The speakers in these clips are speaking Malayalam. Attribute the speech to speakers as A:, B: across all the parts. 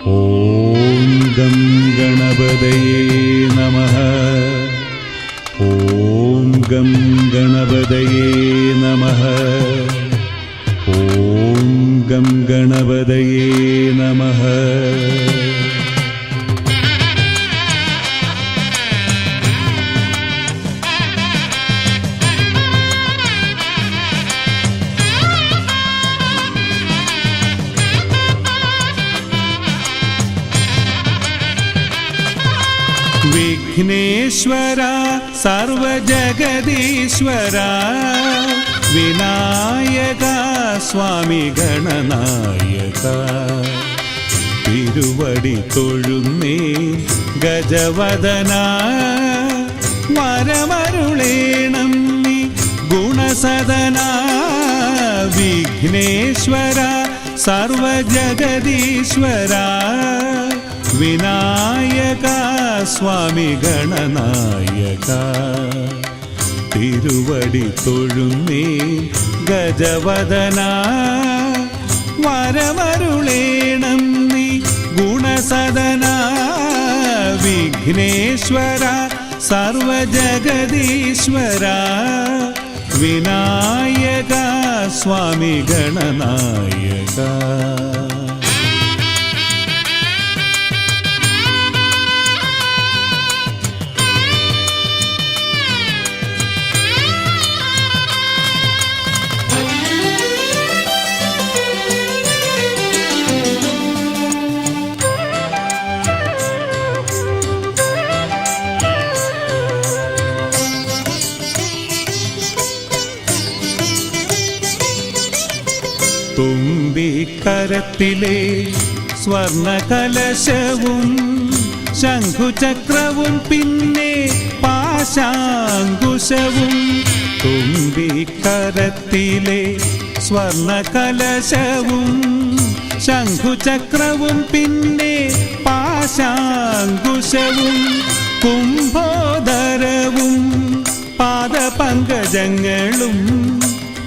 A: ഓം ഗം ഗണപതയേ നമഃ. ഓം ഗം ഗണപതയേ നമഃ. ഓം ഗം ഗണപതയേ നമഃ. വിഘ്നേശ്വര സർവജഗദീശ്വര വിനായക സ്വാമി ഗണനായക തിരുവടി തൊഴുന്നേ ഗജവദന വരമരുളേണം നീ ഗുണസദന. വിഘ്നേശ്വര സർവജഗദീശ്വര വിനായക സ്വാമി ഗണനായക തിരുവടി തൊഴുന്നേ ഗജവദന വരമരുളേണം നീ ഗുണസദന. വിഘ്നേശ്വര സർവജഗദീശ്വര വിനായക സ്വാമി ഗണനായക. തുമ്പിക്കരത്തിലെ സ്വർണകലശവും ശംഖുചക്രവും പിന്നെ പാശാങ്കുശവും. തുമ്പിക്കരത്തിലെ സ്വർണകലശവും ശംഖുചക്രവും പിന്നെ പാശാങ്കുശവും. കുംഭോദരവും പാദപങ്കജങ്ങളും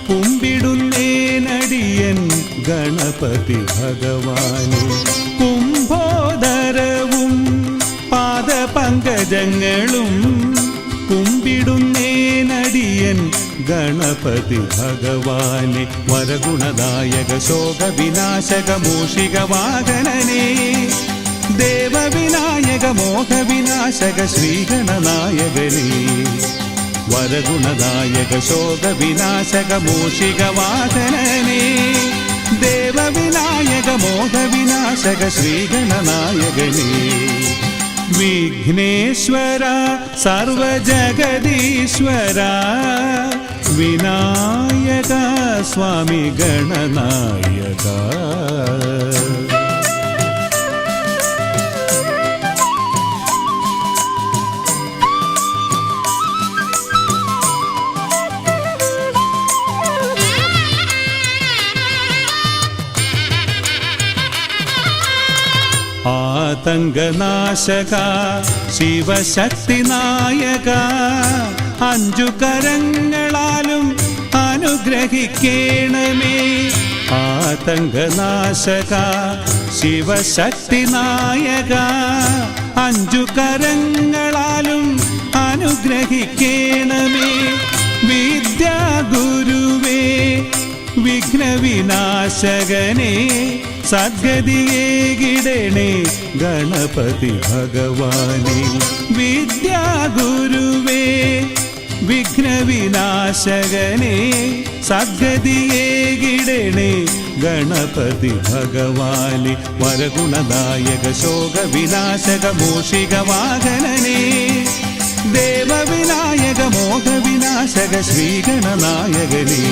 A: കുമ്പിടുന്നേനടിയൻ ഗണപതി ഭഗവാനെ. കുംഭോദരവും പാദപങ്കജങ്ങളും കുമ്പിടുന്നേനടിയൻ ഗണപതി ഭഗവാനെ. വരഗുണദായക ശോകവിനാശക മൂഷികവാഹനനേ ദേവവിനായക മോഹവിനാശക ശ്രീഗണനായകനേ. വരഗുണദായക ശോകവിനാശക മൂഷികവാഹനനേ ദേവവിനായക മോഹവിനാശക ശ്രീഗണനായകനേ. വിഘ്നേശ്വര സർവജഗദീശ്വര വിനായക സ്വാമി ഗണനായക. ആതങ്കനാശക ശിവശക്തിനായക അഞ്ചു കരങ്ങളാലും അനുഗ്രഹിക്കേണമേ. ആതങ്കനാശക ശിവശക്തിനായക അഞ്ചു കരങ്ങളാലും അനുഗ്രഹിക്കേണമേ. വിദ്യാഗുരുവേ വിഘ്നവിനാശകനേ സദ്ഗതിയേകിടണേ ഗണപതി ഭഗവാനെ. വിദ്യാഗുരുവേ വിഘ്നവിനാശകനേ സദ്ഗതിയേകിടണേ ഗണപതി ഭഗവാനെ. വരഗുണദായക ശോകവിനാശക മൂഷികവാഹനനേ ദേവവിനായക മോഹവിനാശക ശ്രീഗണനായകനേ.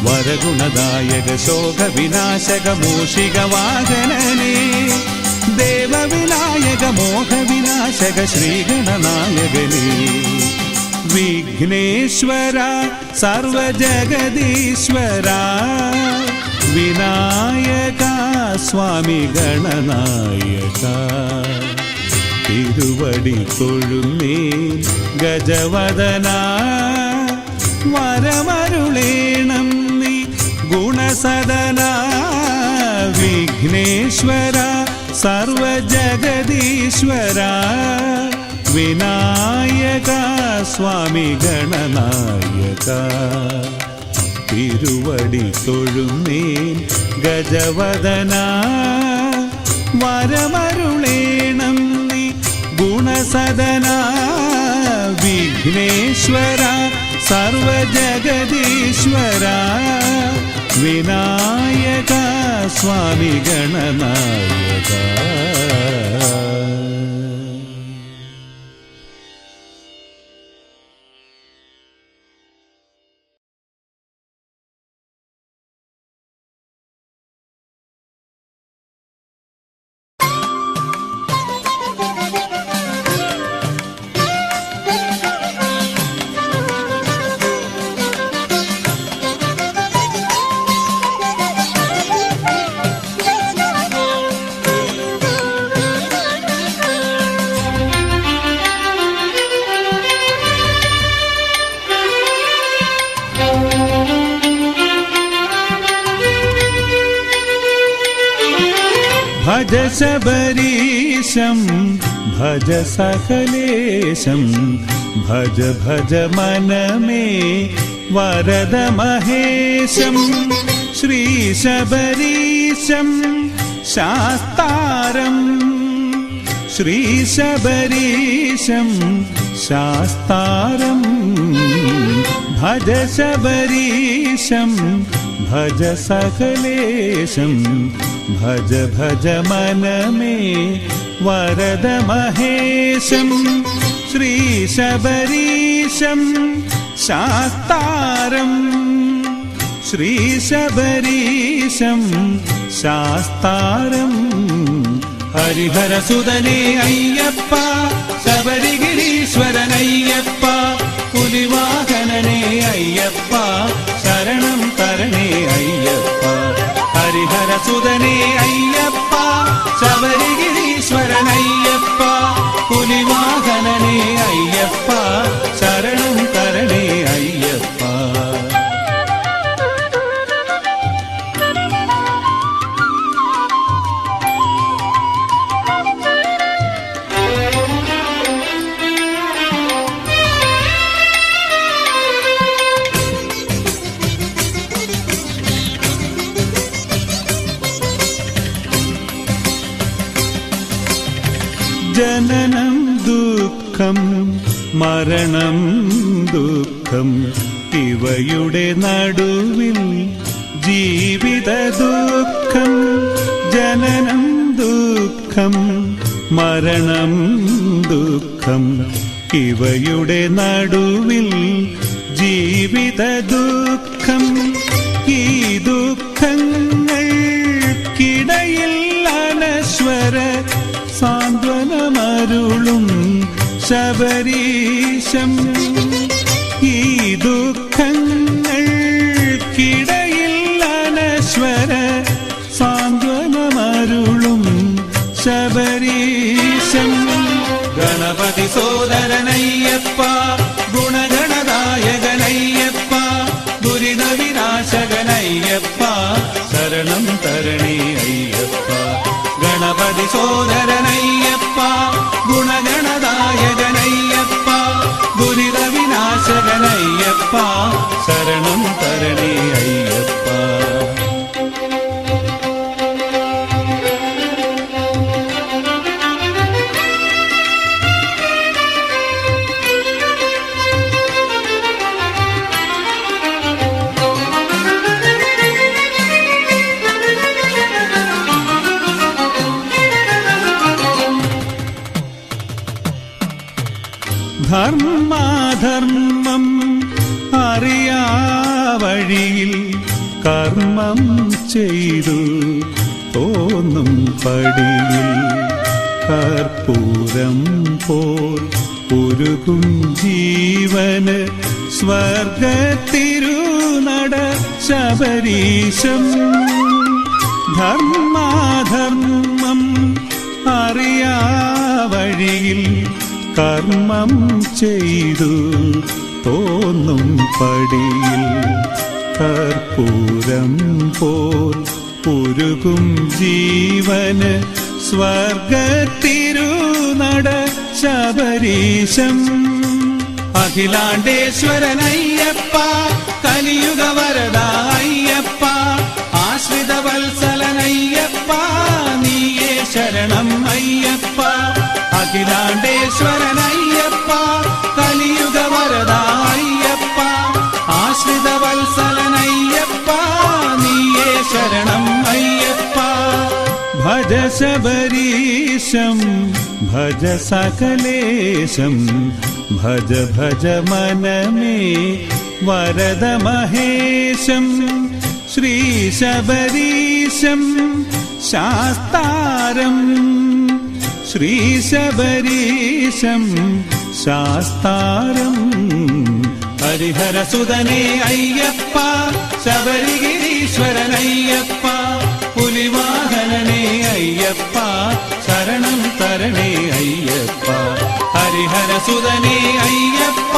A: വരഗുണദായക ശോകവിനാശക മൂഷികവാഹനനേ ദേവവിനായക മോഹവിനാശക ശ്രീഗണനായകനേ. വിഘ്നേശ്വര സർവജഗദീശ്വര വിനായക സ്വാമി ഗണനായക തിരുവടി തൊഴുന്നേ ഗജവദന വരമരുളേണം നീ ഗുണസദന. വിഘ്നേശ്വര സർവജഗദീശ്വര വിനായക സ്വാമി ഗണനായക തിരുവടി തൊഴുന്നേൻ ഗജവദന വരമരുളേണം നീ ഗുണസദന വിഘ്നേശ്വര സർവജഗദീശ്വര വിനായക സ്വാമി ഗണനായക ഭജ ശബരീശം ഭജ സകലേശം ഭജ ഭജ മനമേ വരദ മഹേശം ശ്രീ ശബരീശം ശാസ്താരം ശ്രീ ശബരീശം ശാസ്താരം ഭജ ശബരീശം ഭജ സകലേശം ഭജ ഭജ മനമേ വരദ മഹേശം ശ്രീ ശബരീശം ശാസ്താരം ശ്രീ ശബരീശം ശാസ്താരം ഹരിഹരസുതനേ അയ്യപ്പ ശബരിഗിരീശ്വരനയ്യപ്പ പുലിവാഹനനേ അയ്യപ്പ ശരണം തരണേ അയ്യപ്പ ഹരിഹരസുതനേ അയ്യപ്പ ശബരിഗിരീശ്വരനയ്യപ്പ പുലിവാഹനനേ അയ്യപ്പ ശരണം തരണേ അയ്യപ്പ ജനനം ദുഃഖം മരണം ദുഃഖം ഇവയുടെ നടുവിൽ ജീവിത ദുഃഖം ജനനം ദുഃഖം മരണം ദുഃഖം ഇവയുടെ നടുവിൽ ജീവിത ദുഃഖം ഈ ദുഃഖങ്ങൾക്കിടയിൽ അനശ്വര സാന്ത്വനമരുളും ശബരീശം ഈ ദുഃഖങ്ങൾക്കിടയിൽ അനശ്വര സാന്ത്വനമരുളും ശബരീശം ഗണപതി സോദരനയ്യപ്പ ഗുണഗണദായകനയ്യപ്പ ദുരിത വിനാശകനയ്യപ്പ ശരണം തരണേ അയ്യപ്പ ഗണപതി സോദരനയ്യപ്പ ഗുണഗണദായകനയ്യപ്പ ദുരിത വിനാശകനയ്യപ്പ ശരണം തരണേ അയ്യപ്പ ധർമാധർമ്മം അറിയാ വഴിയിൽ കർമ്മം ചെയ്തു തോന്നും പടിയിൽ കർപ്പൂരം പോൽ ഉരുകും ജീവന് സ്വർഗത്തിരുനട ശബരീശം ധർമാധർമ്മം അറിയാ വഴിയിൽ കർമ്മം ചെയ്തു തോന്നും പടിയിൽ കർപ്പൂരം പോൽ ഉരുകും ജീവന് സ്വർഗത്തിരുനട ശബരീശം. അഖിലാണ്ടേശ്വരനയ്യപ്പ കലിയുഗ വരദ അയ്യപ്പ, ആശ്രിത വത്സലനയ്യപ്പ നീയേ ശരണം അയ്യപ്പ. അഖിലാണ്ടേശ്വരനയ്യപ്പ കലിയുഗ വരദ അയ്യപ്പ, ആശ്രിത വത്സലനയ്യപ്പ നീയേ ശരണം അയ്യപ്പ. ഭജ ശബരീശം ഭജ സകലേശം, ഭജ ഭജ മനമേ വരദ മഹേശം. ശ്രീ ശബരീശം ശാസ്താരം, ശ്രീ ശബരീശം ശാസ്താരം. ഹരിഹരസുതനേ അയ്യപ്പ ശബരിഗിരീശ്വരനയ്യപ്പ, പുലിവാഹനനേ അയ്യപ്പ ശരണം തരണേ അയ്യപ്പ. ഹരിഹരസുതനേ അയ്യപ്പ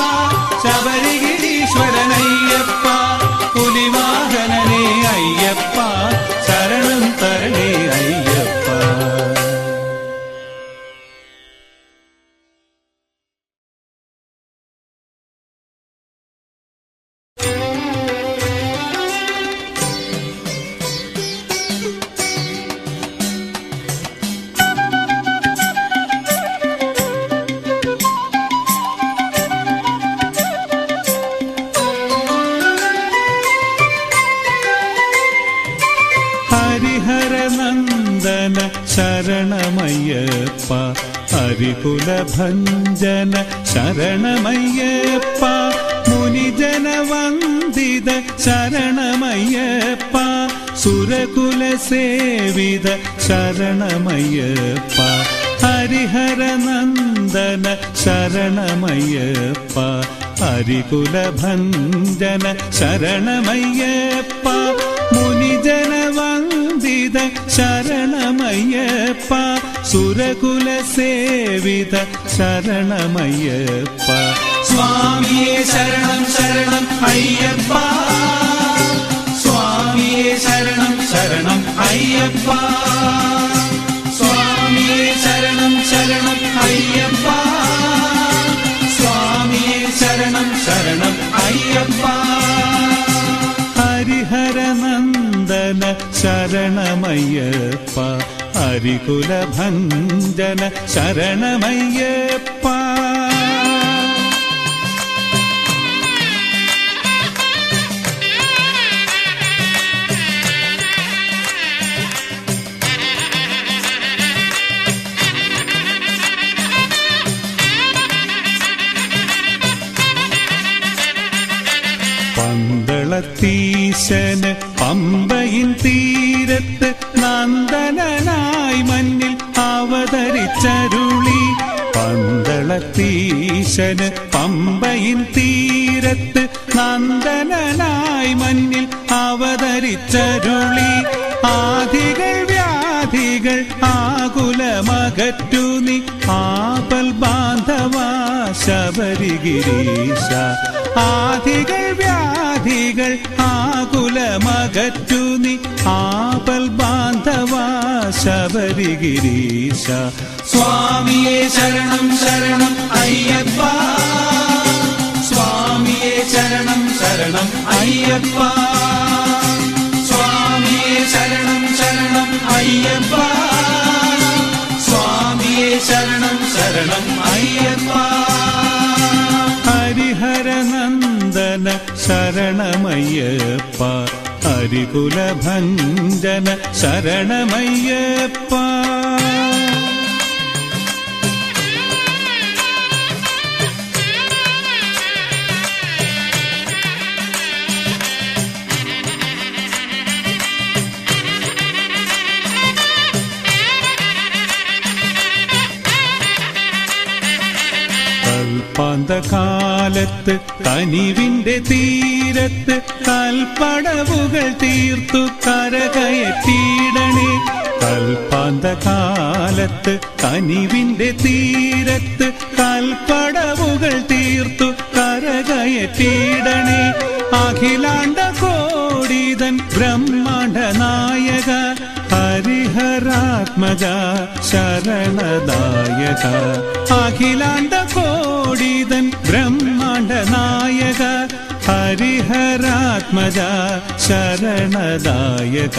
A: ശബരിഗിരീശ്വരനയ്യപ്പ, പുലിവാഹനനേ അയ്യപ്പ ശരണം തരണേ അയ്യപ്പ. ഹരിഹരനന്ദന ശരണമയ്യപ്പ, ഹരികുലഭഞ്ജന ശരണമയ്യപ്പ, മുനിജനവന്ദിത ശരണമയ്യപ്പ, സുരകുലസേവിത ശരണമയ്യപ്പ. ഹരിഹരനന്ദന ശരണമയ്യപ്പ, ഹരികുലഭഞ്ജന ശരണമയ്യപ്പ, മുനിജനവന്ദിത ശരണമയ്യപ്പ, സുരകുലസേവിത ശരണമയ്യപ്പ. സ്വാമിയേ ശരണം ശരണം അയ്യപ്പ, സ്വാമിയേ ശരണം ശരണം അയ്യപ്പ, സ്വാമിയേ ശരണം ശരണം അയ്യപ്പ, സ്വാമിയേ ശരണം ശരണം അയ്യപ്പ. ഹരിഹരനന്ദന ശരണമയ്യപ്പ, ഹരികുലഭഞ്ജന ശരണമയ്യപ്പ. പന്തളത്തീശന് പമ്പയിൻ തീരത്ത് നന്ദനായി മഞ്ഞിൽ അവതരിച്ചരുളി. പന്തളത്തീശന് പമ്പയിൻ തീരത്ത് നന്ദനായി മഞ്ഞിൽ അവതരിച്ചരുളി. ആദികൾ വ്യാധികൾ ആകുലമകറ്റു നീ ആപൽ ബാന്ധവ ശബരിഗിരീശ. ആദികൾ വ്യാധികൾ ആകുലമകറ്റു നീ ആപൽ ബാന്ധവ ശബരിഗിരീശ. സ്വാമിയേ ശരണം ശരണം അയ്യപ്പ, സ്വാമിയേ ശരണം ശരണം അയ്യപ്പ, സ്വാമിയേ ശരണം ശരണം അയ്യപ്പ, സ്വാമിയേ ശരണം ശരണം അയ്യപ്പ. ഹരിഹരനന്ദന ശരണമയ്യപ്പ, ഹരികുലഭഞ്ജന ശരണമയ്യപ്പ. കൽപ്പാന്തകാലത്ത് കനിവിന്റെ തീരത്ത് കൽപ്പടവുകൾ തീർത്തു കരകയറ്റിയിടണേ. കൽപ്പാന്തകാലത്ത് കനിവിന്റെ തീരത്ത് കൽപ്പടവുകൾ തീർത്തു കരകയറ്റിയിടണേ. അഖിലാണ്ട കോടിതൻ ബ്രഹ്മാണ്ഡ നായക ഹരിഹരാത്മജ ശരണദായക അഖിലാണ്ട കോടിതൻ ബ്രഹ്മാണ്ട നായക ഹരിഹരാത്മജ ശരണദായക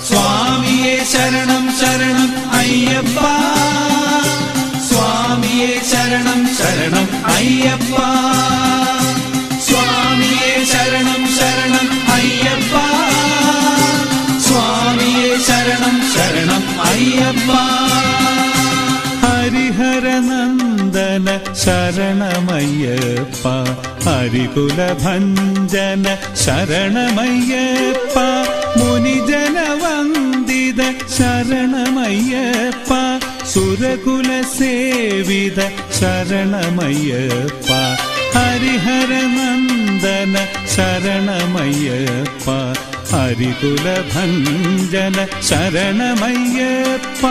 A: സ്വാമിയേ ശരണം ശരണം അയ്യപ്പ സ്വാമിയേ ശരണം ശരണം അയ്യപ്പ സ്വാമിയേ ശരണം ശരണം അയ്യപ്പ സ്വാമിയേ ശരണം ശരണം അയ്യപ്പ ഹരിഹരനന്ദന ശരണമയ്യപ്പ ഹരികുലഭഞ്ജന ശരണമയ്യപ്പ മുനിജനവന്ദിത ശരണമയ്യപ്പ സുരകുലസേവിത ശരണമയ്യപ്പ ഹരിഹരനന്ദന ശരണമയ്യപ്പ ഹരികുലഭഞ്ജന ശരണമയ്യപ്പ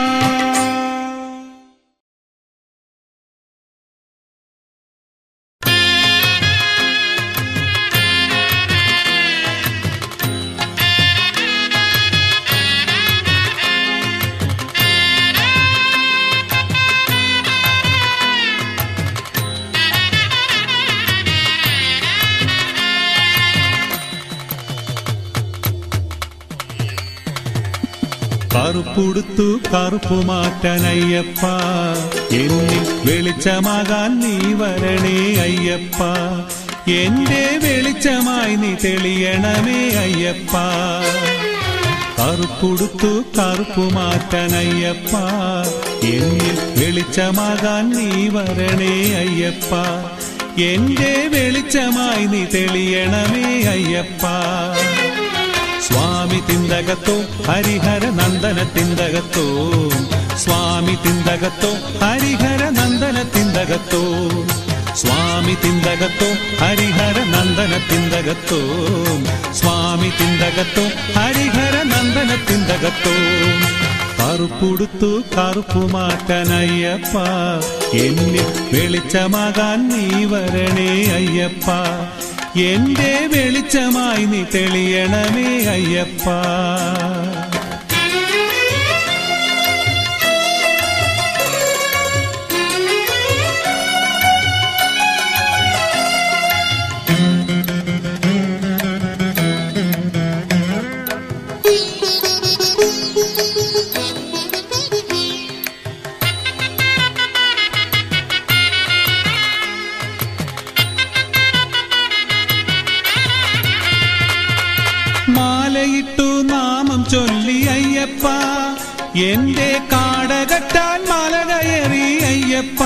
A: കറുപ്പുടുത്തു കറുപ്പു മാറ്റാനയ്യപ്പ എന്നിൽ വെളിച്ചമാകാൻ നീ വരണേ അയ്യപ്പ എന്റെ വെളിച്ചമായി നീ തെളിയണമേ അയ്യപ്പ കറുപ്പുടുത്തു കറുപ്പു മാറ്റാനയ്യപ്പ എന്നിൽ വെളിച്ചമാകാൻ നീ വരണേ അയ്യപ്പ എന്റെ വെളിച്ചമായി നീ തെളിയണമേ അയ്യപ്പ സ്വാമി തിന്തകത്തോ ഹരിഹര നന്ദന തിന്തകത്തോ സ്വാമി തിന്തകത്തോ ഹരിഹര നന്ദന തിന്തകത്തോ സ്വാമി തിന്തകത്തോ ഹരിഹര നന്ദന തിന്തകത്തോ സ്വാമി തിന്തകത്തോ ഹരിഹര നന്ദന തിന്തകത്തോ കറുപ്പുടുത്തു കറുപ്പു മാറ്റാനയ്യപ്പ എന്നിൽ വെളിച്ചമാകാൻ നീ വരണേ അയ്യപ്പ എന്റെ വെളിച്ചമായി നീ തെളിയണമേ അയ്യപ്പ മാലയിട്ടു നാമം ചൊല്ലി അയ്യപ്പ എന്റെ കാടകറ്റാൻ മാല കയറി അയ്യപ്പ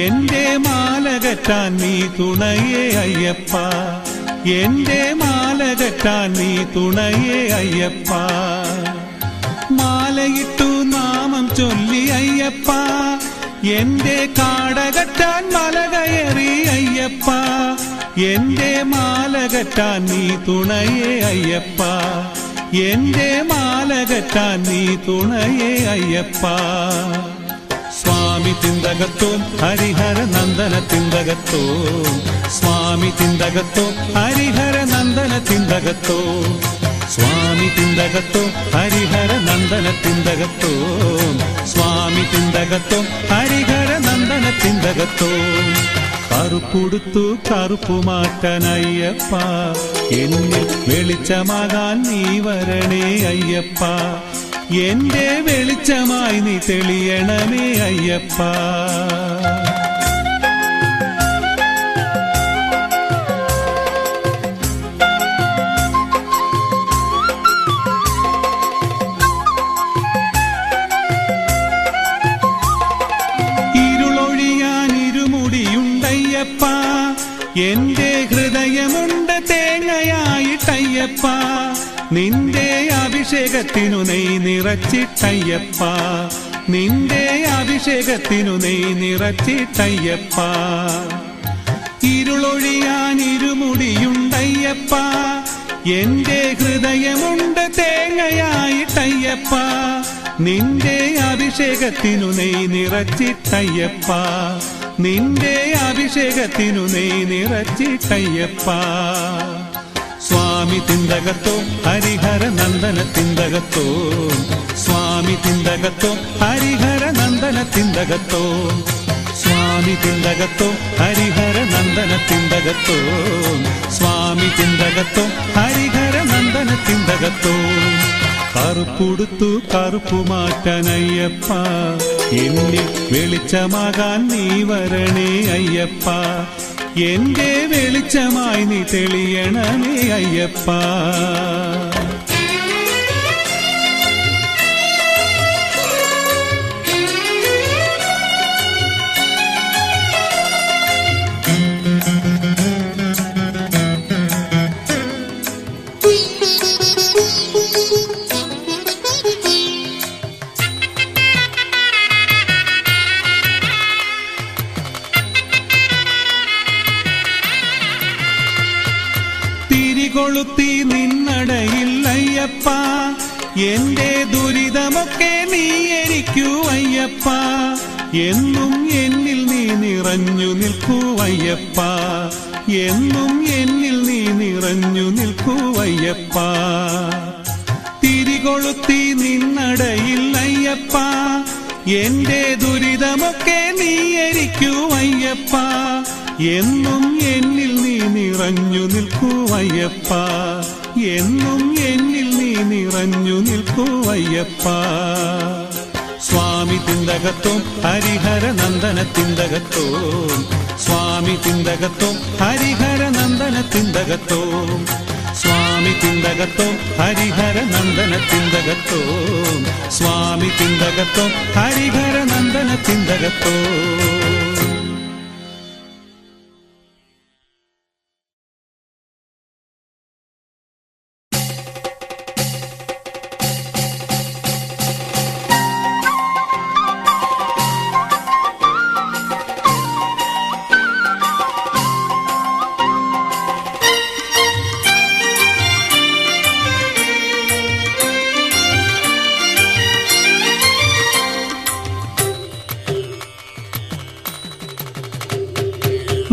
A: എന്റെ മാല കെട്ടാൻ നീ തുണയേ അയ്യപ്പ എന്റെ മാല കെട്ടാൻ നീ തുണയേ അയ്യപ്പ മാലയിട്ടു നാമം ചൊല്ലി അയ്യപ്പ എന്റെ കാടകറ്റാൻ മാല കയറി അയ്യപ്പ എന്റെ മാല കെട്ടാൻ നീ തുണയേ അയ്യപ്പ എന്റെ മാല കെട്ടാൻ നീ തുണയേ അയ്യപ്പ സ്വാമി തിന്തകത്തോ ഹരിഹര നന്ദന തിന്തകത്തോ സ്വാമി തിന്തകത്തോ ഹരിഹര നന്ദന തിന്തകത്തോ സ്വാമി തിന്തകത്തോ ഹരിഹര നന്ദന തിന്തകത്തോ സ്വാമി തിന്തകത്തോ ഹരിഹര നന്ദന തിന്തകത്തോ കറുപ്പുടുത്തു കറുപ്പു മാറ്റാനയ്യപ്പ എന്നിൽ വെളിച്ചമാകാൻ നീ വരണേ അയ്യപ്പ എന്റെ വെളിച്ചമായി നീ തെളിയണമേ അയ്യപ്പ എന്റെ ഹൃദയമുണ്ട് തേങ്ങയായിട്ടയ്യപ്പ നിന്റെ അഭിഷേകത്തിനു നെയ് നിറച്ചിട്ടയ്യപ്പ നിന്റെ അഭിഷേകത്തിനു നെയ് നിറച്ചിട്ടയ്യപ്പ ഇരുളൊഴിയാൻ ഇരുമുടിയുണ്ടയ്യപ്പ എന്റെ ഹൃദയമുണ്ട് തേങ്ങയായിട്ടയ്യപ്പ നിന്റെ അഭിഷേകത്തിനു നെയ് നിറച്ചിട്ടയ്യപ്പ നിന്റെ അഭിഷേകത്തിനു നെയ് നിറച്ചിട്ടയ്യപ്പ സ്വാമി സ്വാമി തിന്തകത്തോ ഹരിഹര നന്ദന തിന്തകത്തോ സ്വാമി തിന്തകത്തോ ഹരിഹര നന്ദന തിന്തകത്തോ സ്വാമി തിന്തകത്തോ ഹരിഹര നന്ദന തിന്തകത്തോ സ്വാമി തിന്തകത്തോ ഹരിഹര നന്ദന തിന്തകത്തോ കറുപ്പുടുത്തു കറുപ്പു മാറ്റാൻ അയ്യപ്പ എന്നിൽ വെളിച്ചമാകാൻ നീ വരണേ അയ്യപ്പ എന്റെ വെളിച്ചമായി നീ തെളിയണമേ അയ്യപ്പ കൊളുത്തി നിന്നടയിൽ അയ്യപ്പ എന്റെ ദുരിതമൊക്കെ നീ എനിക്കൂ അയ്യപ്പ എന്നും എന്നിൽ നീ നിറഞ്ഞു നിൽക്കൂ അയ്യപ്പ എന്നും എന്നിൽ നീ നിറഞ്ഞു നിൽക്കൂ അയ്യപ്പ തിരികൊളുത്തി നിന്നടയിൽ അയ്യപ്പ എന്റെ ദുരിതമൊക്കെ നീ എനിക്കൂ അയ്യപ്പ എന്നും എന്നിൽ നീ നിറഞ്ഞു നിൽക്കൂ അയ്യപ്പ എന്നും എന്നിൽ നീ നിറഞ്ഞു നിൽക്കൂ അയ്യപ്പ സ്വാമി തിന്തകത്തോ ഹരിഹര നന്ദന തിന്തകത്തോ സ്വാമി തിന്തകത്തോ ഹരിഹര നന്ദന തിന്തകത്തോ സ്വാമി തിന്തകത്തോ ഹരിഹര നന്ദന തിന്തകത്തോ സ്വാമി തിന്തകത്തോ ഹരിഹര നന്ദന തിന്തകത്തോ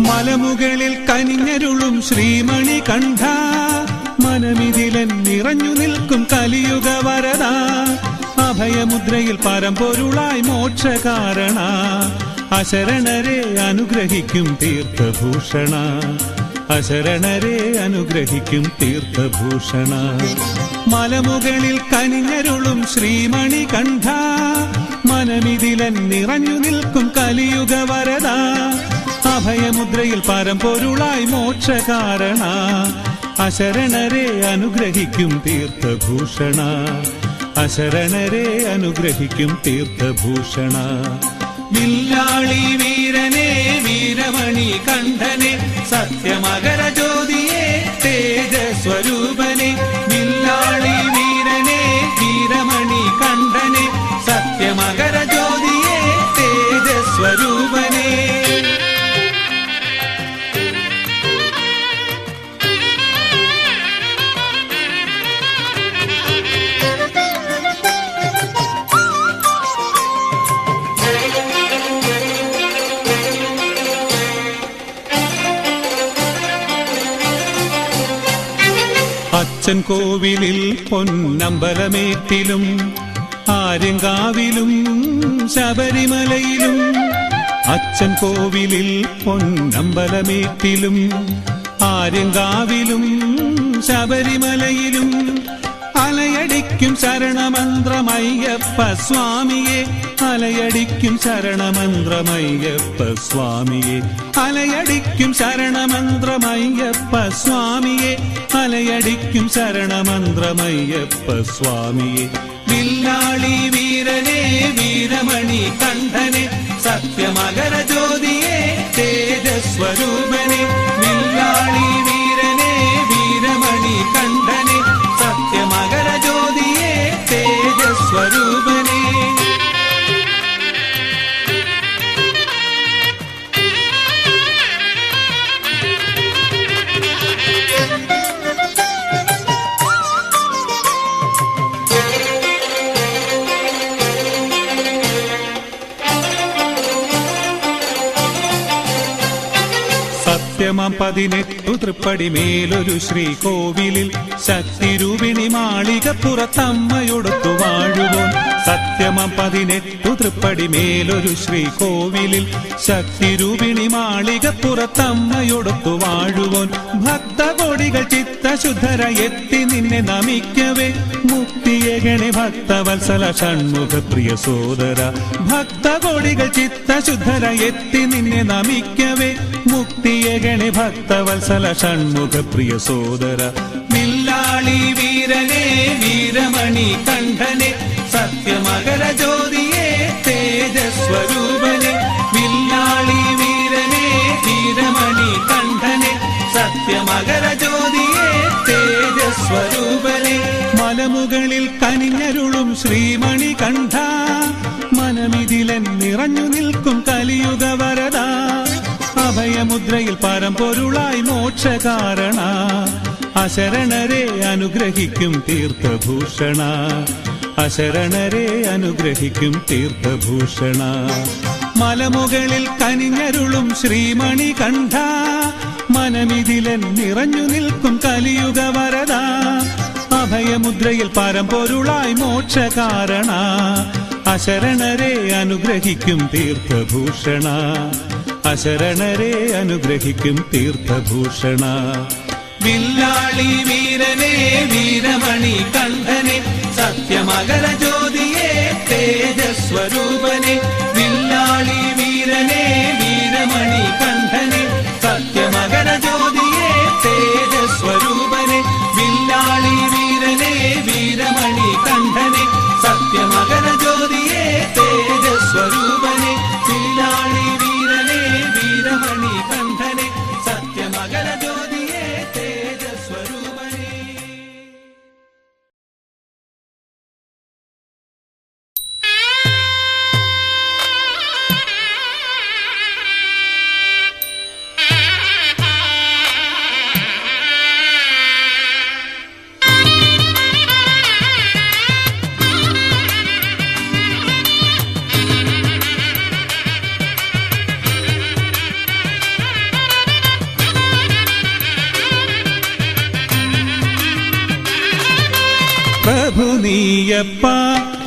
A: മലമുകളിൽ കനിഞ്ഞരുളും ശ്രീമണി കണ്ഠ മനമിതിലൻ നിറഞ്ഞു നിൽക്കും കലിയുഗ വരദ അഭയമുദ്രയിൽ പരമ്പൊരുളായി മോക്ഷകാരണ അശരണരെ അനുഗ്രഹിക്കും തീർത്ഥഭൂഷണ അശരണരെ അനുഗ്രഹിക്കും തീർത്ഥഭൂഷണ മലമുകളിൽ കനിഞ്ഞരുളും ശ്രീമണി കണ്ഠ മനമിതിലൻ നിറഞ്ഞു നിൽക്കും കലിയുഗ വരദ അഭയമുദ്രയിൽ പരമ്പൊരുളായി മോക്ഷകാരണ അശരണരെ അനുഗ്രഹിക്കും തീർത്ഥഭൂഷണ അശരണരെ അനുഗ്രഹിക്കും തീർത്ഥഭൂഷണ വില്ലാളി വീരനെ വീരമണി കണ്ഠനെ സത്യമകര ജ്യോതിയെ തേജസ്വരൂപനെ വില്ലാളി വീരനെ വീരമണി കണ്ഠനെ സത്യമകര ജ്യോതിയെ തേജസ്വരൂപനെ അച്ഛൻ കോവിലിൽ പൊന്നമ്പലമേറ്റിലും ആര്യങ്കാവിലും ശബരിമലയിലും അച്ഛൻ കോവിലിൽ പൊന്നമ്പലമേറ്റിലും ആര്യങ്കാവിലും ശബരിമലയിലും അലയടിക്കും ശരണമന്ത്രമയ്യപ്പ സ്വാമിയെ അലയടിക്കും ശരണമന്ത്രമയ്യപ്പ സ്വാമിയെ അലയടിക്കും ശരണമന്ത്രമയ്യപ്പ സ്വാമിയെ അലയടിക്കും ശരണമന്ത്രമയ്യപ്പ സ്വാമിയെ വില്ലാളി വീരനെ വീരമണി കണ്ഠനെ സത്യമകര ജ്യോതിയെ തേജസ്വരൂപനെ വില്ലാളി വീരനെ വീരമണി കണ്ഠനെ സത്യമകര ജ്യോതിയെ തേജസ്വരൂപനെ സത്യമാം 18 തൃപ്പടി മേലൊരു ശ്രീകോവിലിൽ ശക്തിരൂപിണി മാളികപ്പുറത്തമ്മയൊടുത്തു വാഴുവോൻ. സത്യമാം 18 തൃപ്പടി മേലൊരു ശ്രീകോവിലിൽ ശക്തിരൂപിണി മാളികപ്പുറത്തമ്മയൊടുത്തു വാഴുവോൻ. ഭക്തകോടികൾ ചിത്തശുദ്ധര എത്തി നിന്നെ നമിക്കവേ മുക്തിയേകണേ ഭക്തവത്സല ഷൺമുഖ പ്രിയ സോദര. ഭക്തകോടികൾ ചിത്തശുദ്ധര എത്തി നിന്നെ നമിക്കവേ മുക്തിയേകണേ ഭക്തവത്സല ഷൺമുഖ പ്രിയ സോദര. വില്ലാളി വീരനെ വീരമണി കണ്ഠനെ സത്യമകര ജ്യോതിയെ തേജസ്വരൂപനെ. വില്ലാളി വീരനെ വീരമണി കണ്ഠനെ സത്യമകര ജ്യോതിയെ തേജസ്വരൂപനെ. മലമുകളിൽ കനിഞ്ഞരുളും ശ്രീമണി കണ്ഠ മനമിതിലൻ നിറഞ്ഞു നിൽക്കും കലിയുഗ വരദ. അഭയമുദ്രയിൽ പരമ്പൊരുളായി മോക്ഷകാരണ അശരണരെ അനുഗ്രഹിക്കും തീർത്ഥഭൂഷണ. അശരണരെ അനുഗ്രഹിക്കും തീർത്ഥഭൂഷണ. മലമുകളിൽ കനിഞ്ഞരുളും ശ്രീമണി കണ്ഠ മനമിതിലൻ നിറഞ്ഞു നിൽക്കും കലിയുഗ വരദ. അഭയമുദ്രയിൽ പരമ്പൊരുളായി മോക്ഷകാരണ അശരണരെ അനുഗ്രഹിക്കും തീർത്ഥഭൂഷണ. അശരണരെ അനുഗ്രഹിക്കും തീർത്ഥഭൂഷണ. വില്ലാളി വീരനെ വീരമണി കണ്ഠനെ സത്യമകര ജ്യോതിയെ തേജസ്വരൂപനെ. വില്ലാളി വീരനെ വീരമണി കണ്ഠനെ സത്യമകര ജ്യോതിയെ തേജസ്വരൂപനെ. വില്ലാളി വീരനെ വീരമണി കണ്ഠനെ സത്യമകര ജ്യോതിയെ തേജസ്വരൂപനെ. വില്ലാളി വീരനെ വീരമണി കണ്ഠനെ സത്യമകര ജ്യോതിയെ തേജസ്വരൂപനെ. പ്രഭു നീയപ്പ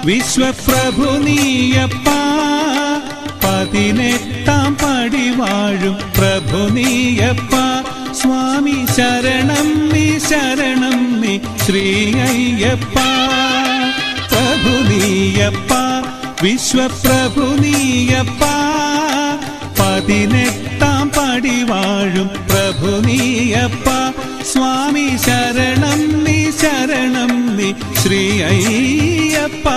A: വിശ്വപ്രഭു നീയപ്പ 18 പടി വാഴും പ്രഭു നീയപ്പ. സ്വാമി ശരണം നീ ശരണം നീ ശ്രീ അയ്യപ്പ. പ്രഭു നീയപ്പ വിശ്വപ്രഭു നീയപ്പ 18 പടി വാഴും പ്രഭു നീയപ്പ. സ്വാമി ശരണം നീ ശരണം നീ ശ്രീ അയ്യപ്പ.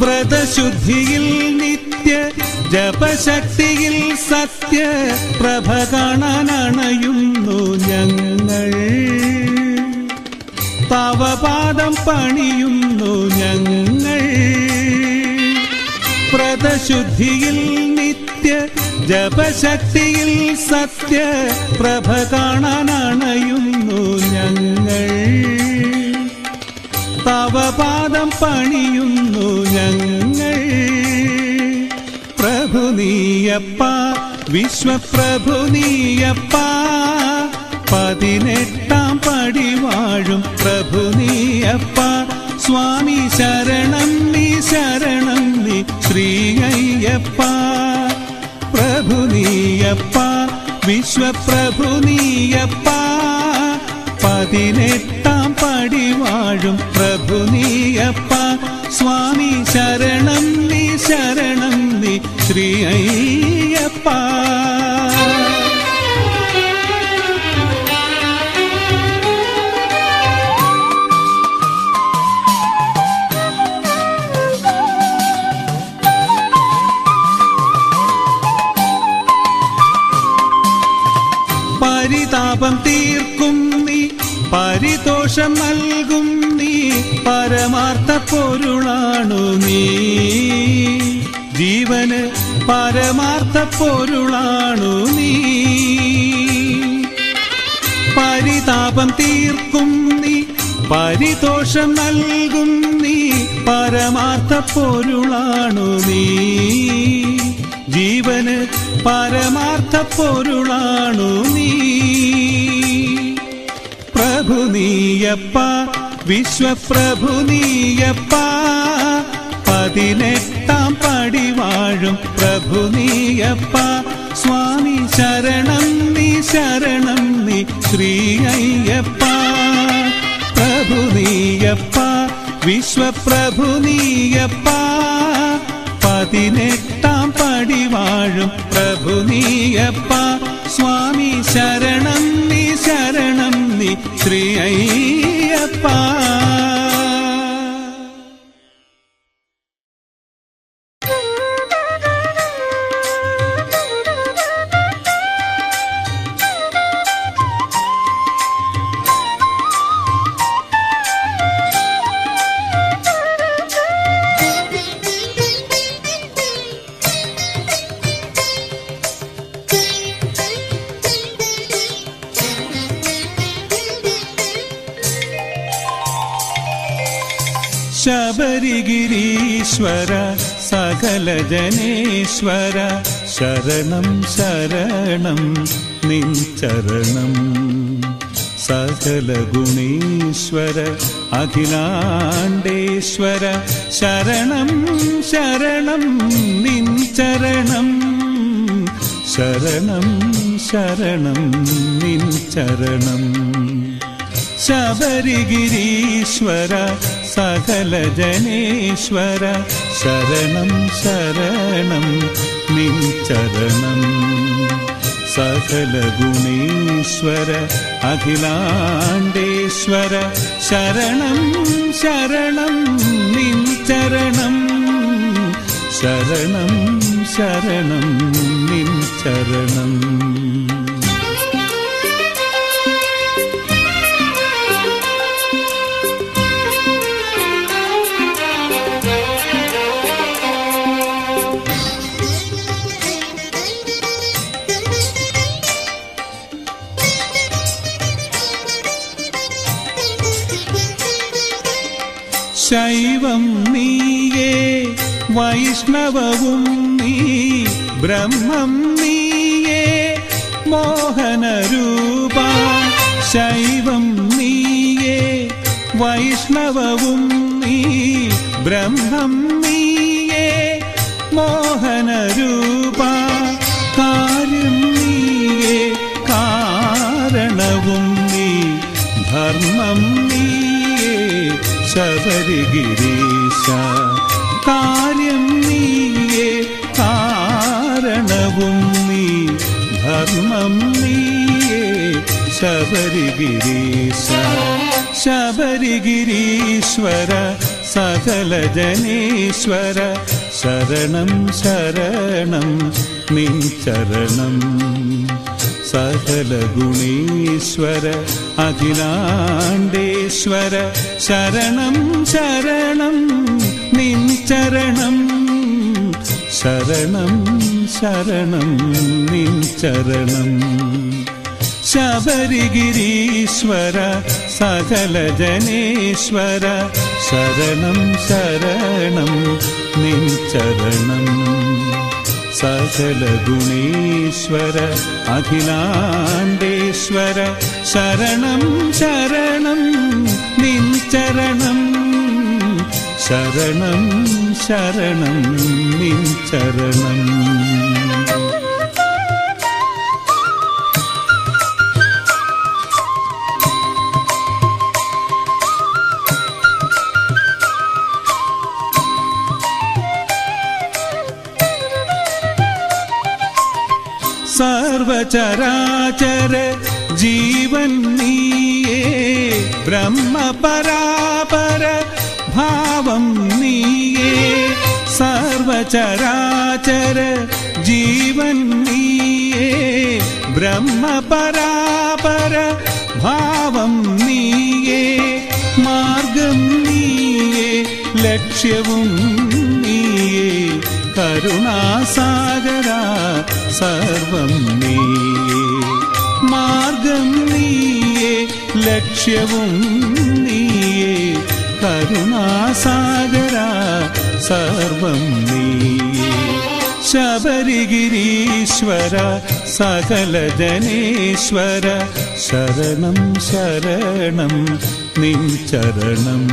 A: വ്രതശുദ്ധിയിൽ നിത്യ ജപശക്തിയിൽ സത്യ പ്രഭ കാണാനണയുന്നു ഞങ്ങൾ. തവപാദം പണിയുന്നു ഞങ്ങൾ. വ്രതശുദ്ധിയിൽ നിത്യ ജപശക്തിയിൽ സത്യ പ്രഭ കാണാനണയുന്നു ഞങ്ങൾ. തവപാദം പണിയുന്നു ഞങ്ങൾ. പ്രഭു നീയപ്പ വിശ്വപ്രഭു നീയപ്പ 18 പടി വാഴും പ്രഭു നീയപ്പ. സ്വാമി ശരണം നീ ശരണം നീ ശ്രീ അയ്യപ്പ. പ്രഭു നീയപ്പ വിശ്വപ്രഭു നീയപ്പ 18 പടി വാഴും പ്രഭു നീയപ്പ. സ്വാമി ശരണം നീ ശരണം നീ ശ്രീ അയ്യപ്പ. പരിതാപം തീർക്കും നീ പരിതോഷം നൽകും നീ പരമാർത്ഥ പൊരുളാണു നീ ജീവന് പരമാർത്ഥ പൊരുളാണു നീ പരിതാപം തീർക്കും നീ പരിതോഷം നൽകും നീ പരമാർത്ഥ പൊരുളാണു നീ ജീവന് പരമാർത്ഥ പൊരുളാണു നീ പ്രഭു നീയപ്പ വിശ്വപ്രഭു നീയപ്പ 18 പടി വാഴും പ്രഭു നീയപ്പ സ്വാമി ശരണം നീ ശ്രീ അയ്യപ്പ പ്രഭു നീയപ്പ വിശ്വപ്രഭു നീയപ്പ 18 പടി വാഴും പ്രഭു നീയപ്പ സ്വാമി ശരണം നീ ശ്രീ അയ്യപ്പ ശബരിഗിരീശ്വര സകല ജനേശ്വര ശരണം ശരണം നിൻ ചരണം സകല ഗുണീശ്വര അഖിലാണ്ടേശ്വര ശരണം ശരണം നിൻ ചരണം ശരണം ശരണം നിൻ ചരണം ശബരിഗിരീശ്വര സകല ജനേശ്വര ശരണം ശരണം നിൻ ചരണം സകല ഗുണീശ്വര അഖിലാണ്ടേശ്വര ശരണം ശരണം നിൻ ചരണം ശരണം ശരണം നിൻ ചരണം ശൈവം നീയേ വൈഷ്ണവവും നീ ബ്രഹ്മം നീയേ മോഹനരൂപ ശൈവം നീയേ വൈഷ്ണവവും നീ ബ്രഹ്മം നീയേ മോഹനരൂപ കാര്യം നീയേ കാരണവും നീ ധർമ്മം ശബരിഗിരീശ കാര്യം നീയേ കാരണവും നീ ധർമ്മം നീയേ ശബരിഗിരീശ ശബരിഗിരീശ്വര സകല ജനേശ്വര ശരണം ശരണം നിൻ ചരണം സകല ഗുണീശ്വര അഖിലാണ്ടേശ്വര ശരണം ശരണം നിൻ ചരണം ശരണം ശരണം നിൻ ചരണം ശബരിഗിരീശ്വര സകല ജനേശ്വര ശരണം ശരണം നിൻ ചരണം സകല ഗുണീശ്വര അഖിലാണ്ടേശ്വര ശരണം ശരണം നിൻ ചരണം ശരണം ശരണം നിൻ ചരണം സർവചരാചര ജീവൻ നീയേ ബ്രഹ്മ പരാപര ഭാവം നീയേ സർവചരാചര ജീവൻ നീയേ ബ്രഹ്മ പരാപര ഭാവം നീയേ, മാർഗം നീയേ, ലക്ഷ്യവും നീയേ, കരുണാസാഗര സർവം നീയേ. മാർഗം നീയേ, ലക്ഷ്യവും നീയേ, കരുണാസാഗര സർവം നീയേ. ശബരിഗിരീശ്വര സകല ജനേശ്വര ശരണം ശരണം നിൻ ചരണം.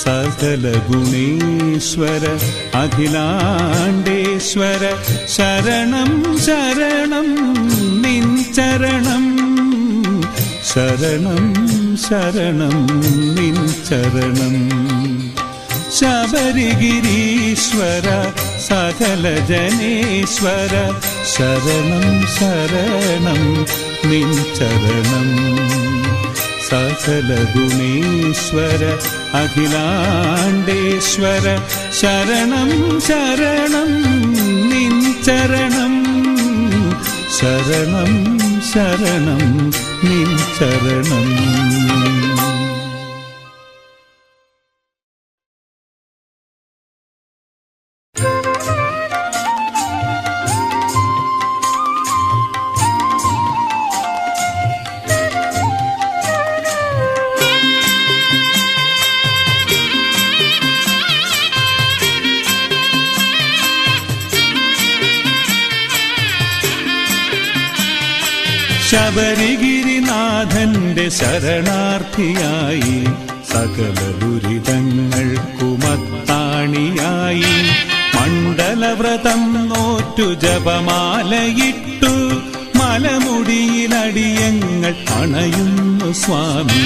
A: സകല ഗുണേശ്വര അഖിലാണ്ടേശ്വര ശരണം ശരണം നിൻ ചരണം. ശരണം ശരണം നിൻ ചരണം. ശബരിഗിരീശ്വര സകല ജനേശ്വര ശരണം ശരണം നിൻ ചരണം. സകല ഗുണേശ്വര അഖിലാണ്ടേശ്വര ശരണം ശരണം നിൻ ചരണം. ശരണം ശരണം നിൻ ചരണം. ശബരിഗിരിനാഥന്റെ ശരണാർത്ഥിയായി സകല ദുരിതങ്ങൾക്കുമത്താണിയായി മണ്ഡലവ്രതം നോറ്റു ജപമാലയിട്ടു മലമുടിയിലടിയങ്ങൾ അണയുന്നു സ്വാമി.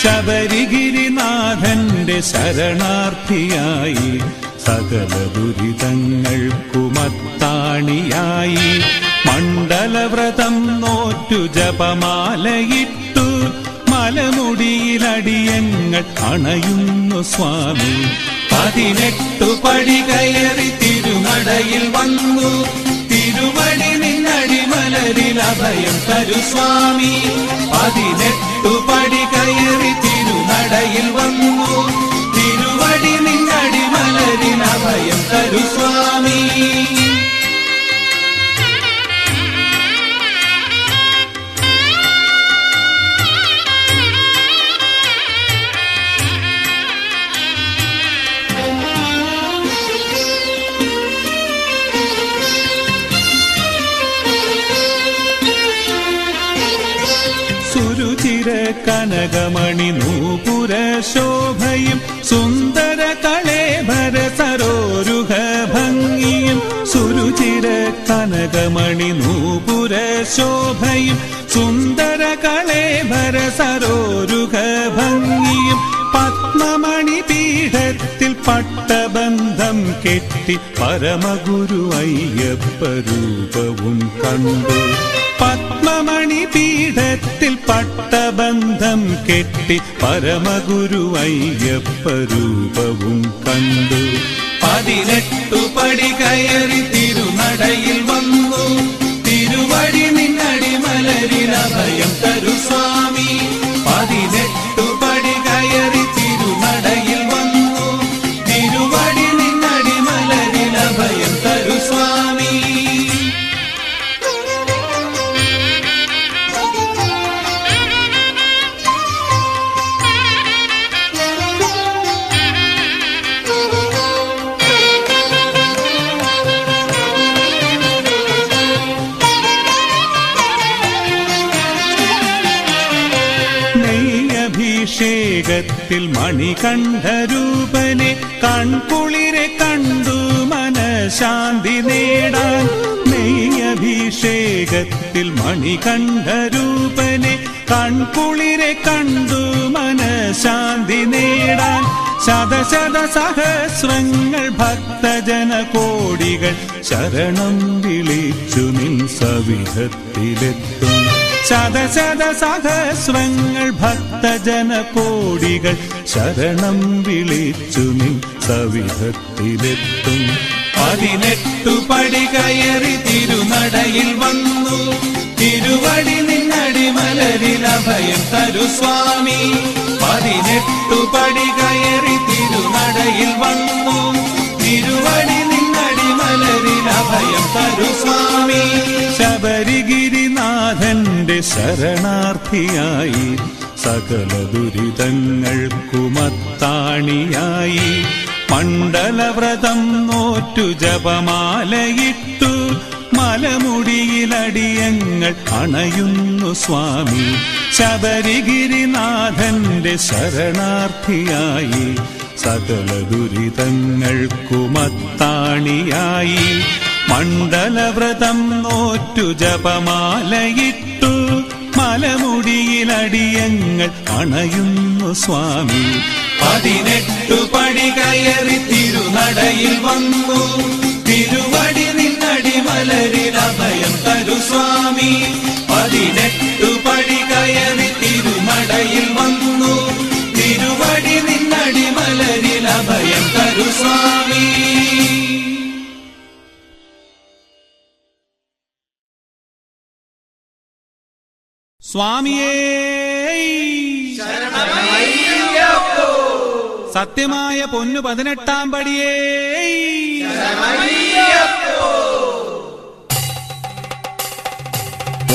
A: ശബരിഗിരിനാഥന്റെ ശരണാർത്ഥിയായി സകല ദുരിതങ്ങൾക്കുമത്താണിയായി മണ്ഡലവ്രതം നോറ്റു ജപമാലയിട്ടു മലമുടിയിലടിയങ്ങൾ അണയുന്നു സ്വാമി. 18 പടി കയറി തിരുനടയിൽ വന്നു തിരുവടി നിന്നടിമലരിൽ അഭയം തരു സ്വാമി. 18 പടി കയറി തിരുനടയിൽ വന്നു തിരുവടി നിന്നടിമലരിൽ അഭയം തരു സ്വാമി. സുരുചിര കനകമണി നൂപുര ശോഭയും സുന്ദര കളേഭര സരോരുഹ ഭംഗിയും. സുരുചിര കനകമണി നൂപുര ശോഭയും സുന്ദര കളേഭര സരോരുഹ ഭംഗിയും. പത്മമണി പീഠത്തിൽ പട്ടബന്ധം കെട്ടി പരമഗുരു അയ്യപ്പ രൂപവും കണ്ടു. പത്മമണി പീഠത്തിൽ പട്ടബന്ധം കെട്ടി പരമഗുരു അയ്യപ്പ രൂപവും കണ്ടു. 18 പടി കയറി തിരുനടയിൽ വന്നു തിരുവടി നിന്നടിമലരിൽ അഭയം തരു സ്വാമി. 18 പടി കയറി തിരുനടയിൽ വന്നു തിരുവടി നിന്നടിമലരിൽ അഭയം തരു സ്വാമി. നെയ്യഭിഷേകത്തിൽ മണികണ്ഠരൂപനെ കൺകുളിരെ കണ്ടു മനഃശാന്തി നേടാൻ. നെയ്യഭിഷേകത്തിൽ മണികണ്ഠരൂപനെ കൺകുളിരെ കണ്ടു മനഃശാന്തി നേടാൻ. ശതശത സഹസ്രങ്ങൾ ഭക്തജന കോടികൾ ശരണം വിളിച്ചു നിൻ സവിധത്തിലെത്തും. ശതശത സഹസ്രങ്ങൾ ഭക്തജന കോടികൾ ശരണം വിളിച്ചു നിൻ സവിധത്തിലെത്തും. 18 പടി കയറി തിരുനടയിൽ വന്നു തിരുവടി നിന്നടി നിന്നടിമലരിൽ അഭയം തരു സ്വാമി. 18 പടി കയറി തിരുനടയിൽ വന്നു, തിരുവടി നിന്നടിമലരിൽ അഭയം തരു സ്വാമി. ശബരിഗിരിനാഥന്റെ ശരണാർത്ഥിയായി, സകല ദുരിതങ്ങൾക്കുമത്താണിയായി, മണ്ഡലവ്രതം നോറ്റു ജപമാലയിട്ടു മലമുടിയിലടിയങ്ങൾ അണയുന്നു സ്വാമി. ശബരിഗിരിനാഥന്റെ ശരണാർത്ഥിയായി, സകല ദുരിതങ്ങൾക്കുമത്താണിയായി, മണ്ഡലവ്രതം നോറ്റു ജപമാലയിട്ടു മലമുടിയിലടിയങ്ങൾ അണയുന്നു സ്വാമി. 18 പടി കയറി തിരുനടയിൽ വന്നു, തിരുവടി നിന്നടിമലരിൽ അഭയം തരു സ്വാമി. 18 പടി കയറി തിരുനടയിൽ വന്നു, തിരുവടി നിന്നടിമലരിൽ അഭയം തരു സ്വാമി. സ്വാമിയേ
B: ശരണമയ്യപ്പോ,
A: സത്യമായ പൊന്നു 18 പടിയേ
B: ശരണമയ്യപ്പോ.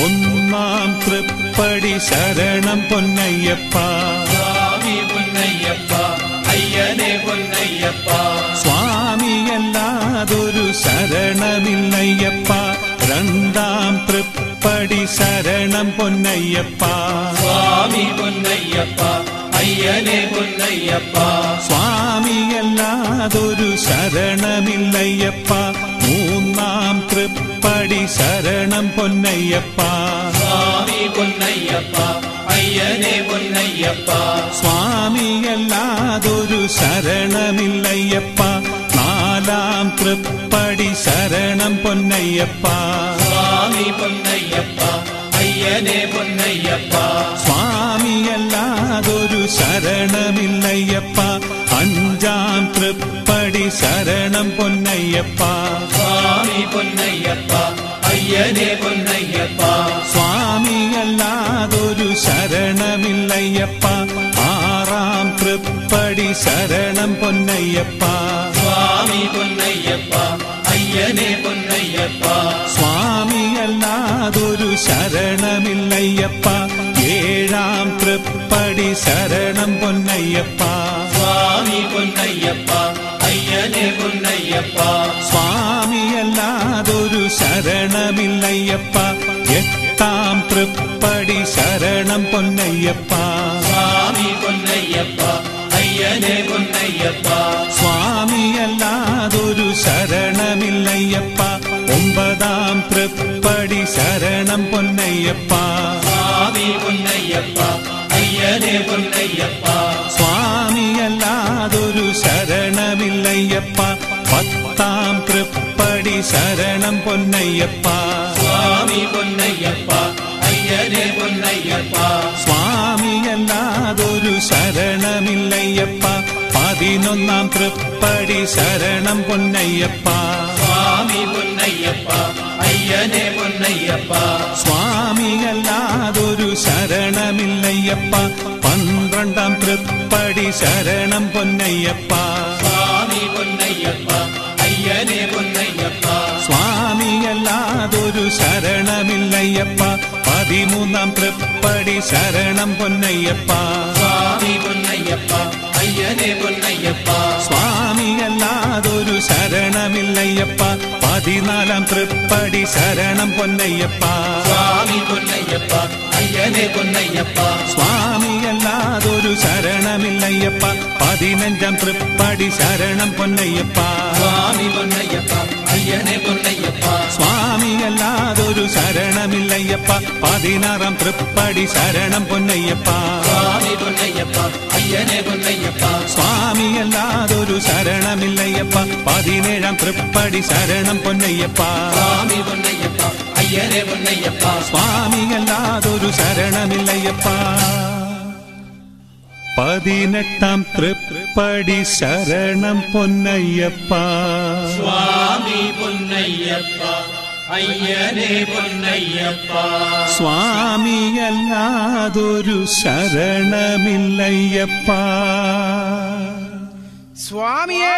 A: ഒന്നാം തൃപ്പടി ശരണം പൊന്നയ്യപ്പ,
B: സ്വാമി പൊന്നയ്യപ്പ, അയ്യനെ പൊന്നയ്യപ്പ.
A: സ്വാമിയല്ലാതൊരു ശരണമില്ലയ്യപ്പ. രണ്ടാം തൃപ്പടി ശരണം പൊന്നയ്യപ്പ,
B: സ്വാമി പൊന്നയ്യപ്പ, അയ്യനെ പൊന്നയ്യപ്പ.
A: സ്വാമിയല്ലാതൊരു ശരണമില്ലയ്യപ്പ. മൂന്നാം തൃപ്പടി ശരണം പൊന്നയ്യപ്പ,
B: സ്വാമി പൊന്നയ്യപ്പ, അയ്യനെ പൊന്നയ്യപ്പ.
A: സ്വാമിയല്ലാതൊരു ശരണമില്ലയ്യപ്പ. നാലാം തൃപ്പടി ശരണം പൊന്നയ്യപ്പ,
B: സ്വാമി പൊന്നയ്യപ്പ, അയ്യനെ പൊന്നയ്യപ്പ.
A: സ്വാമിയല്ലാതൊരു ശരണമില്ലയ്യപ്പ. അഞ്ചാം തൃപ്പടി ശരണം പൊന്നയ്യപ്പ,
B: സ്വാമി പൊന്നയ്യപ്പ, അയ്യനെ പൊന്നയ്യപ്പ.
A: സ്വാമിയല്ലാതൊരു ശരണമില്ലയ്യപ്പ. ആറാം തൃപ്പടി ശരണം പൊന്നയ്യപ്പ,
B: സ്വാമി പൊന്നയ്യപ്പ, അയ്യനെ പൊന്നയ്യപ്പ.
A: സ്വാമിയല്ലാതൊരു ശരണമില്ലയ്യപ്പ. ഏഴാം തൃപ്പടി ശരണം പൊന്നയ്യപ്പ,
B: സ്വാമി പൊന്നയ്യപ്പ, അയ്യനെ പൊന്നയ്യപ്പ.
A: സ്വാമിയല്ലാതൊരു ശരണമില്ലയ്യപ്പ. എട്ടാം തൃപ്പടി ശരണം പൊന്നയ്യപ്പ,
B: സ്വാമി പൊന്നയ്യപ്പ, അയ്യനെ പൊന്നയ്യപ്പ.
A: സ്വാമിയല്ലാതൊരു ശരണമില്ലയ്യപ്പ. ഒമ്പതാം തൃപ്പടി ശരണം പൊന്നയ്യപ്പ,
B: സ്വാമി പൊന്നയ്യപ്പ, അയ്യനെ പൊന്നയ്യപ്പ.
A: സ്വാമിയല്ലാതൊരു ശരണമില്ലയ്യപ്പ. പത്താം തൃപ്പടി ശരണം പൊന്നയ്യപ്പ,
B: സ്വാമി പൊന്നയ്യപ്പ, അയ്യനെ പൊന്നയ്യപ്പ.
A: സ്വാമിയല്ലാതൊരു ശരണമില്ലയ്യപ്പ. 11 തൃപ്പടി ശരണം പൊന്നയ്യപ്പ,
B: സ്വാമി പൊന്നയ്യപ്പ, അയ്യനെ പൊന്നയ്യപ്പ.
A: സ്വാമിയല്ലാതൊരു ശരണമില്ലയ്യപ്പ. 12 തൃപ്പടി ശരണം പൊന്നയ്യപ്പ,
B: സ്വാമി പൊന്നയ്യപ്പ, അയ്യനെ പൊന്നയ്യപ്പ.
A: സ്വാമിയല്ലാതൊരു ശരണമില്ലയ്യപ്പ. 13 തൃപ്പടി ശരണം പൊന്നയ്യപ്പ,
B: സ്വാമി പൊന്നയ്യപ്പ, അയ്യനെ പൊന്നയ്യപ്പ.
A: സ്വാമിയല്ലാതൊരു ശരണമില്ലയ്യപ്പ. 14 തൃപ്പടി ശരണം പൊന്നയ്യപ്പ,
B: സ്വാമി പൊന്നയ്യപ്പ, അയ്യനെ പൊന്നയ്യപ്പ.
A: സ്വാമിയല്ലാതൊരു ശരണമില്ലയ്യപ്പ. 15 തൃപ്പടി ശരണം പൊന്നയ്യപ്പ,
B: സ്വാമി പൊന്നയ്യപ്പ, അയ്യനെ പൊന്നയ്യപ്പ.
A: സ്വാമിയല്ലാതൊരു ശരണമില്ലയ്യപ്പ. 16 തൃപ്പടി ശരണം പൊന്നയ്യപ്പ,
B: സ്വാമി പൊന്നയ്യപ്പ, അയ്യനെ പൊന്നയ്യപ്പ.
A: സ്വാമിയല്ലാതൊരു ശരണമില്ലയ്യപ്പ. 17 തൃപ്പടി ശരണം പൊന്നയ്യപ്പ,
B: സ്വാമി പൊന്നയ്യപ്പ, അയ്യനെ പൊന്നയ്യപ്പ.
A: സ്വാമിയല്ലാതൊരു ശരണമില്ലയ്യപ്പ. 18 തൃപ്പടി ശരണം പൊന്നയ്യപ്പ,
B: സ്വാമി പൊന്നയ്യപ്പ, അയ്യനെ പൊന്നയ്യപ്പ
A: സ്വാമിയല്ലാതൊരു ശരണമില്ലയ്യപ്പ
C: സ്വാമിയേ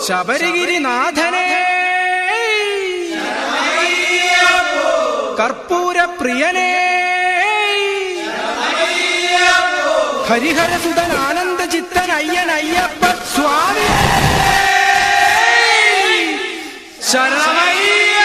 C: ശബരിഗിരിനാഥനേ കർപ്പൂരപ്രിയനേ ഹരിഹരസുതൻ ആനന്ദചിത്തൻ അയ്യനയ്യപ്പ സ്വാമി ശരണമയ്യ